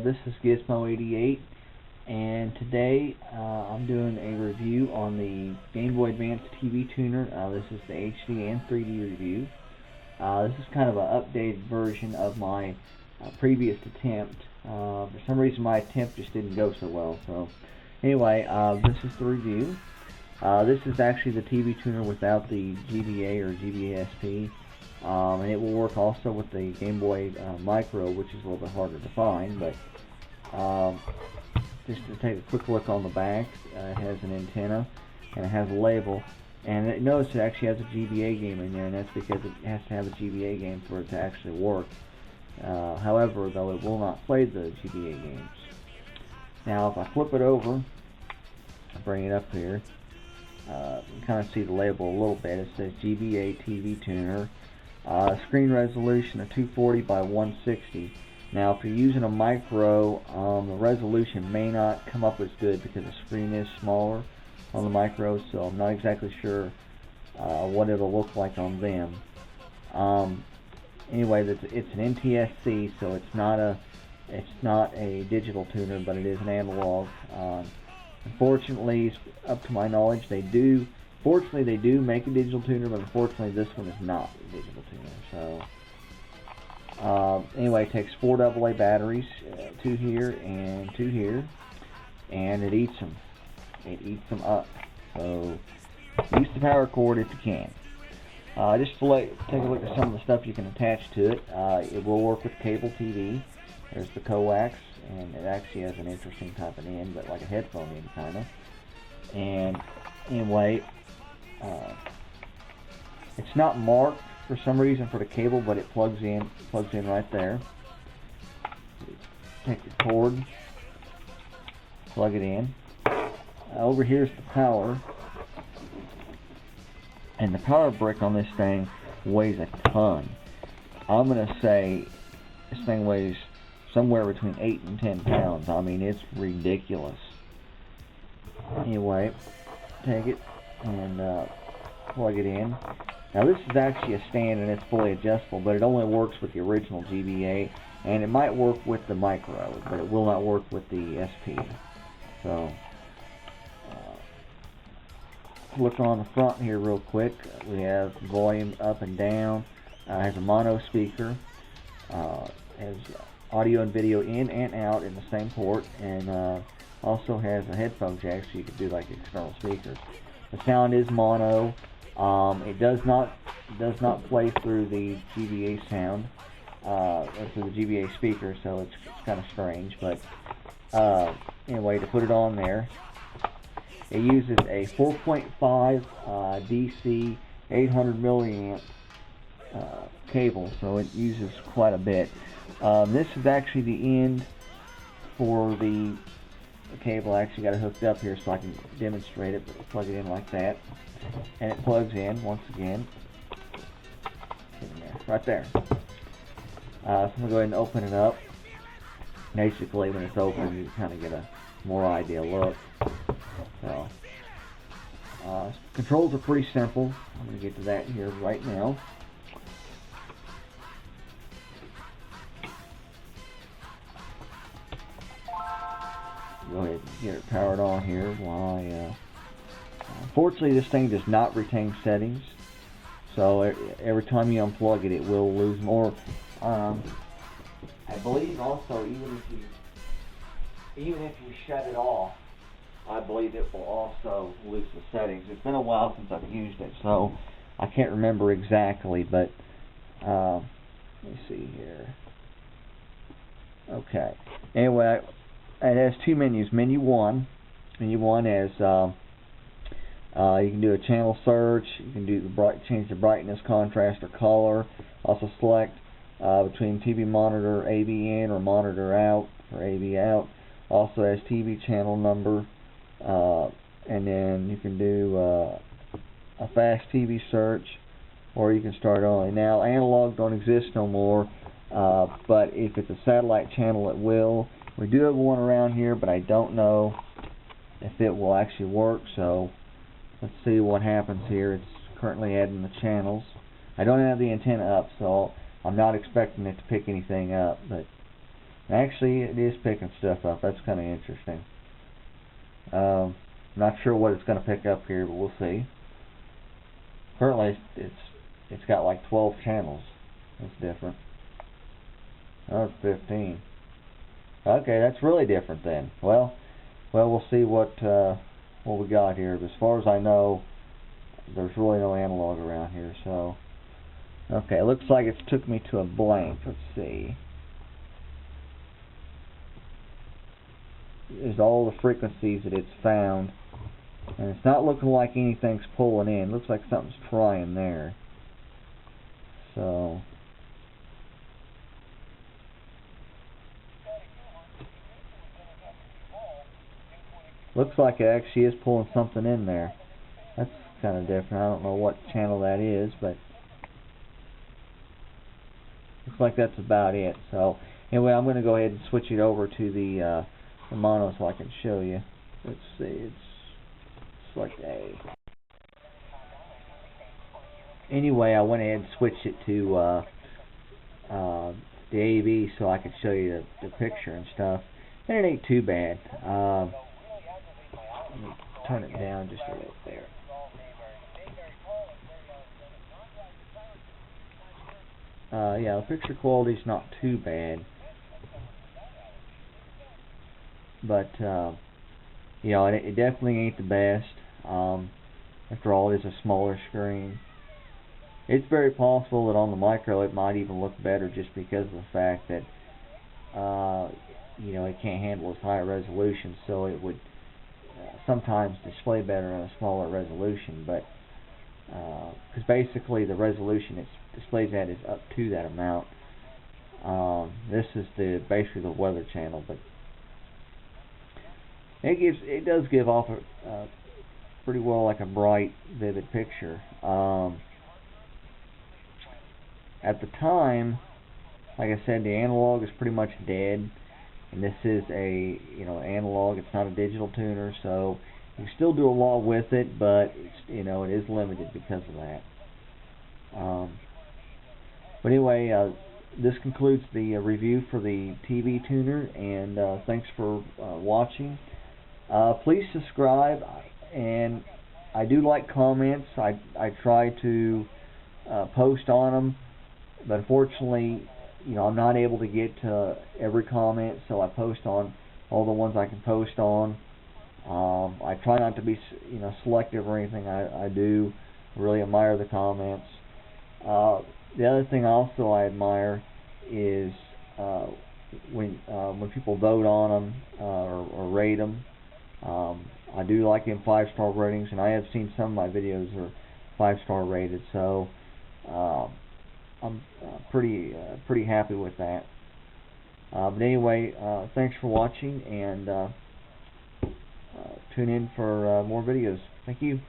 This is Gizmo88, and today I'm doing a review on the Gameboy Advance TV tuner. This is the HD and 3D review. This is kind of an updated version of my previous attempt. For some reason my attempt just didn't go so well. So anyway, this is the review. This is actually the TV tuner without the GBA or GBA-SP. And it will work also with the Game Boy Micro, which is a little bit harder to find, but just to take a quick look on the back, it has an antenna and it has a label, and notice it actually has a GBA game in there, and that's because it has to have a GBA game for it to actually work. However, though, it will not play the GBA games. Now if I flip it over, I bring it up here, you can kind of see the label a little bit. It says GBA TV tuner. Screen resolution of 240 by 160. Now if you're using a micro, the resolution may not come up as good because the screen is smaller on the micro, so I'm not exactly sure what it'll look like on them. Anyway, it's an NTSC, so it's not a digital tuner, but it is an analog. Unfortunately, up to my knowledge, Fortunately, they do make a digital tuner, but unfortunately, this one is not a digital tuner. So, anyway, it takes 4 AA batteries, 2 here and 2 here, and it eats them. It eats them up. So, use the power cord if you can. Just to take a look at some of the stuff you can attach to it. It will work with cable TV. There's the coax, and it actually has an interesting type of end, but like a headphone end, kind of. And anyway, it's not marked for some reason for the cable, but it plugs in right there. Take the cord, plug it in. Over here's the power, and the power brick on this thing weighs a ton. I'm gonna say this thing weighs somewhere between 8 and 10 pounds. I mean, it's ridiculous. Anyway, take it and plug it in. Now this is actually a stand and it's fully adjustable, but it only works with the original GBA, and it might work with the micro, but it will not work with the SP. So look on the front here real quick. We have volume up and down. Has a mono speaker. Has audio and video in and out in the same port, and also has a headphone jack, so you can do like external speakers. The sound is mono. It does not play through the GBA sound, or through the GBA speaker, so it's kind of strange. But anyway, to put it on there, it uses a 4.5 DC 800 milliamp cable, so it uses quite a bit. This is actually the end for the cable. I actually got it hooked up here so I can demonstrate it. But plug it in like that, and it plugs in once again. In there, right there. So I'm gonna go ahead and open it up. Basically, when it's open, you kind of get a more ideal look. So, controls are pretty simple. I'm gonna get to that here right now. Go ahead and get it powered on here while unfortunately this thing does not retain settings, so every time you unplug it, it will lose more. I believe also even if you shut it off, I believe it will also lose the settings. It's been a while since I've used it, so I can't remember exactly, but let me see here. Okay, anyway, it has 2 menus. Menu 1 has you can do a channel search. You can do change the brightness, contrast, or color. Also select between TV monitor AV in or monitor out or AV out. Also has TV channel number, and then you can do a fast TV search, or you can start only. Now analog don't exist no more, but if it's a satellite channel, it will. We do have one around here, but I don't know if it will actually work, so let's see what happens here. It's currently adding the channels. I don't have the antenna up, so I'm not expecting it to pick anything up, but Actually, it is picking stuff up. That's kind of interesting. Not sure what it's going to pick up here, but we'll see. Currently, it's got like 12 channels. That's different. Oh, it's 15. Okay, that's really different then. Well, we'll see what we got here. But as far as I know, there's really no analog around here. So, okay, it looks like it's took me to a blank. Let's see. There's all the frequencies that it's found, and it's not looking like anything's pulling in. Looks like something's trying there. So, looks like it actually is pulling something in there. That's kind of different. I don't know what channel that is, but looks like that's about it. So anyway, I'm going to go ahead and switch it over to the mono so I can show you. Let's see, it's select A. Anyway, I went ahead and switched it to the AV so I could show you the picture and stuff. And it ain't too bad. Let me turn it down just a little there. Yeah, the picture quality's not too bad, but you know, it definitely ain't the best. After all, it is a smaller screen. It's very possible that on the micro it might even look better just because of the fact that you know, it can't handle as high a resolution, so it would sometimes display better on a smaller resolution, but because basically the resolution it displays at is up to that amount. This is basically the weather channel, but it does give off a pretty well like a bright, vivid picture. At the time, like I said, the analog is pretty much dead, and this is a analog. It's not a digital tuner, so you can still do a lot with it, but it is limited because of that. But anyway, this concludes the review for the TV tuner, and thanks for watching. Please subscribe, and I do like comments. I try to post on them, but unfortunately, I'm not able to get to every comment, so I post on all the ones I can post on. I try not to be selective or anything. I do really admire the comments. The other thing also I admire is when people vote on them or rate them. I do like them 5-star ratings, and I have seen some of my videos are 5-star rated, so I'm pretty happy with that. But anyway, thanks for watching, and tune in for more videos. Thank you.